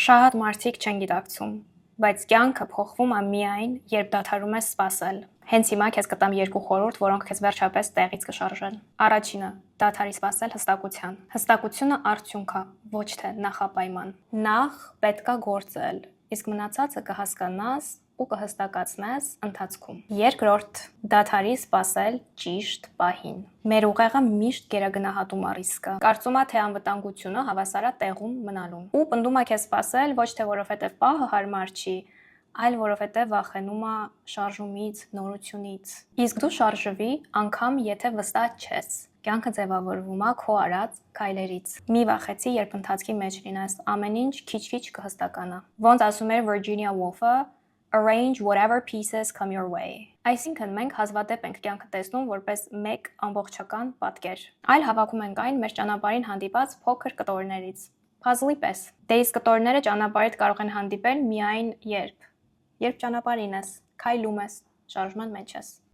Շատ մարդիկ չեն գիտակցում, բայց կյանքը փոխվում է միայն, երբ դադարում ես սպասել։ Հենց հիմա քեզ կտամ երկու խորհուրդ, որոնք քեզ վերջապես տեղից կշարժեն։ Առաջինը՝ դադարի սպասել հստակության։ Հստակությունը արդյունք է, ոչ թե նախապայման։ Նախ պետքա գործել, իսկ մնացածը կհասկանաս ու կհստակացնես ընթացքում։ Երկրորդ՝ դադարի սպասել ճիշտ պահին։ Մեր ուղեղը միշտ գերագնահատում է ռիսկը։ Կարծում է, թե անվտանգությունը հավասար է տեղում մնալուն։ Ու պնդում է քեզ սպասել ոչ թե որովհետև պահը հարմար չի, այլ որովհետև վախենում է շարժումից, նորությունից։ Իսկ դու շարժվի, անգամ եթե վստահ չես։ Կյանքը ձևավորվում է քո արած քայլերից։ Մի վախեցի, երբ ընթացքի մեջ լինես, ամեն ինչ քիչ-քիչ կհստականա։ Ոնց ասում էր Virginia Woolf-ը, arrange whatever pieces come your way։ Այսինքն մենք հազվադեպ ենք կյանքը տեսնում որպես մեկ ամբողջական պատկեր։ Այլ հավաքում ենք այն մեր ճանապարհին հանդիպած փոքր կտորներից։ Puzzle-ի պես։ Դե իսկ կտորները ճանապարհիդ կարող են հանդիպել միայն երբ ճանապարհին ես, քայլում ես, շարժման մեջ ես։